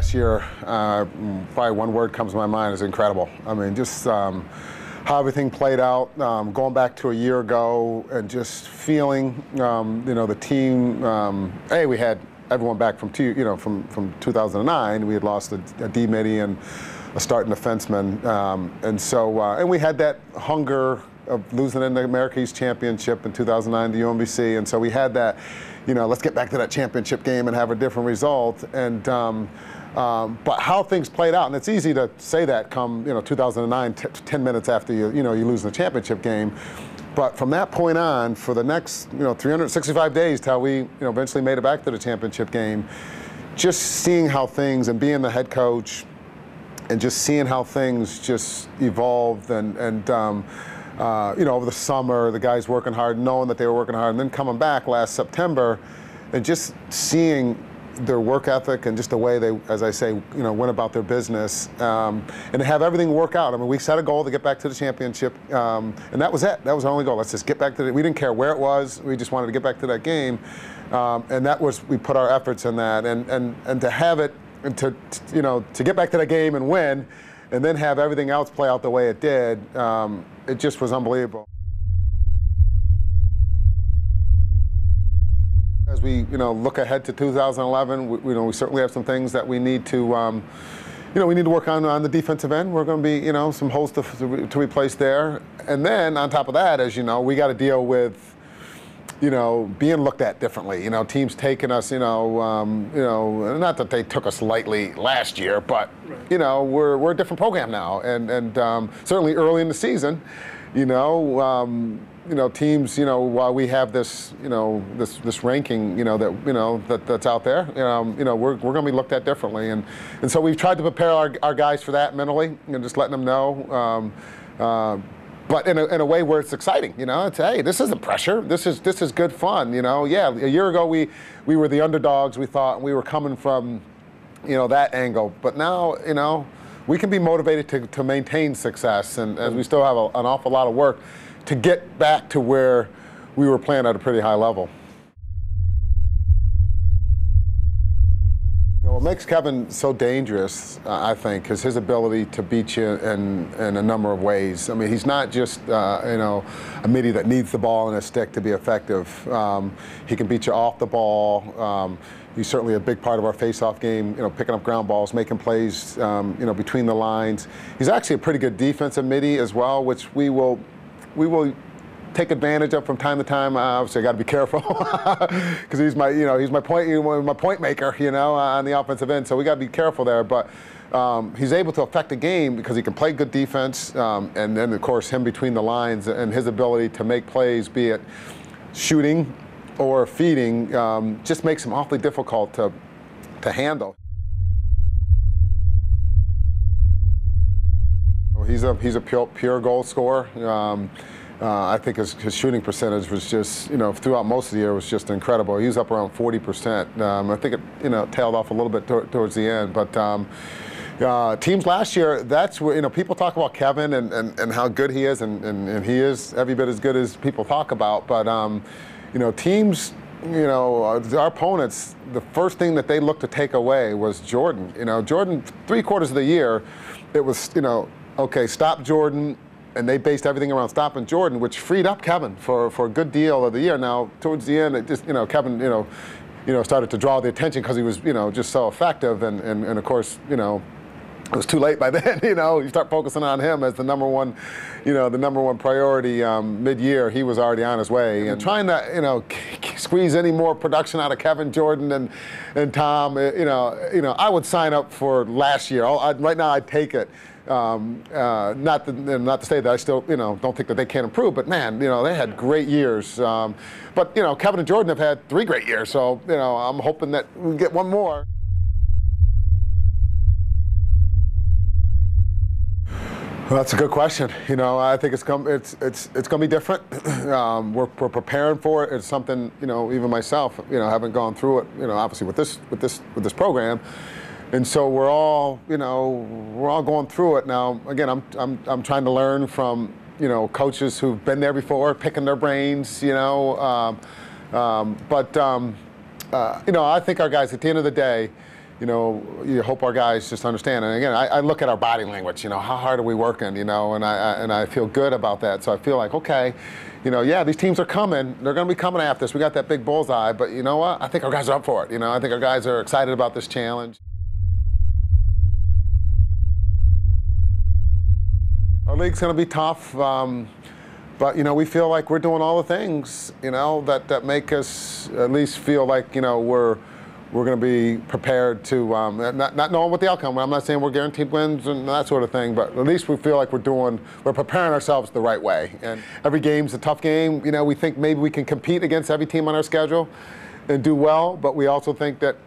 last year, probably one word comes to my mind is incredible. I mean, just how everything played out, going back to a year ago and just feeling, the team, we had everyone back from 2009. We had lost a D-Mitty and a starting defenseman. And we had that hunger of losing in the America East Championship in 2009 to UMBC. And so we had that, let's get back to that championship game and have a different result. And but how things played out, and it's easy to say that come 2009, 10 minutes after you lose the championship game. But from that point on, for the next 365 days till we eventually made it back to the championship game, just seeing how things and being the head coach, and just seeing how things just evolved and over the summer, the guys working hard, knowing that they were working hard, and then coming back last September, and just seeing their work ethic and just the way they, as I say, went about their business, and to have everything work out. I mean, we set a goal to get back to the championship, and that was it. That was our only goal. Let's just get back to it. We didn't care where it was. We just wanted to get back to that game, and that was, we put our efforts in that, and to have it, and to get back to that game and win, and then have everything else play out the way it did, it just was unbelievable. As we look ahead to 2011, we certainly have some things that we need to we need to work on the defensive end. We're going to be some holes to replace there, and then on top of that, as we got to deal with being looked at differently. Teams taking us, not that they took us lightly last year, but we're a different program now, and certainly early in the season, teams, while we have this, this ranking, that's out there, we're going to be looked at differently, and so we've tried to prepare our guys for that mentally, just letting them know. But in a way where it's exciting, it's, hey, this isn't pressure. This is good fun, Yeah, a year ago we were the underdogs, we thought, and we were coming from, that angle. But now, we can be motivated to maintain success, and as we still have an awful lot of work to get back to where we were playing at a pretty high level. What makes Kevin so dangerous, I think, is his ability to beat you in a number of ways. I mean, he's not just a midi that needs the ball and a stick to be effective. He can beat you off the ball. He's certainly a big part of our face-off game. Picking up ground balls, making plays, between the lines. He's actually a pretty good defensive midi as well, which we will take advantage of from time to time. Obviously, I got to be careful because he's my point maker, on the offensive end. So we got to be careful there. But he's able to affect the game because he can play good defense, and then of course him between the lines and his ability to make plays, be it shooting or feeding, just makes him awfully difficult to handle. He's a pure goal scorer. I think his shooting percentage was just, throughout most of the year was just incredible. He was up around 40%. I think it, tailed off a little bit towards the end. But teams last year, that's where, people talk about Kevin and how good he is, and he is every bit as good as people talk about. But, teams, our opponents, the first thing that they looked to take away was Jordan. Jordan, 3/4 of the year, it was, okay, stop Jordan. And they based everything around stopping Jordan, which freed up Kevin for a good deal of the year. Now, towards the end, it just, Kevin, started to draw the attention because he was, just so effective. And of course, it was too late by then. You start focusing on him as the number one, the number one priority mid-year. He was already on his way. And trying to, squeeze any more production out of Kevin, Jordan, and Tom, I would sign up for last year. Right now, I'd take it. Not to say that I still, don't think that they can't improve, but man, they had great years. But Kevin and Jordan have had 3 great years, so I'm hoping that we get one more. Well, that's a good question. I think it's going to be different. We're preparing for it. It's something, even myself, haven't gone through it, obviously with this program. And so we're all going through it now. Again, I'm trying to learn from, coaches who've been there before, picking their brains, I think our guys, at the end of the day, you hope our guys just understand. And again, I look at our body language, how hard are we working, and I feel good about that. So I feel like, okay, yeah, these teams are coming. They're going to be coming after us. We got that big bullseye, but you know what? I think our guys are up for it. I think our guys are excited about this challenge. Our league's going to be tough, but we feel like we're doing all the things, that make us at least feel like, we're going to be prepared to, not knowing what the outcome. I'm not saying we're guaranteed wins and that sort of thing, but at least we feel like we're preparing ourselves the right way. And every game's a tough game. We think maybe we can compete against every team on our schedule and do well, but we also think that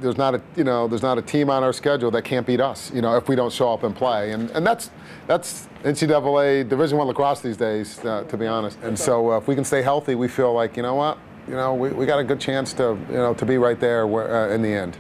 there's not a team on our schedule that can't beat us, if we don't show up and play. And that's NCAA Division I lacrosse these days, to be honest. And so if we can stay healthy, we feel like, we got a good chance to be right there in the end.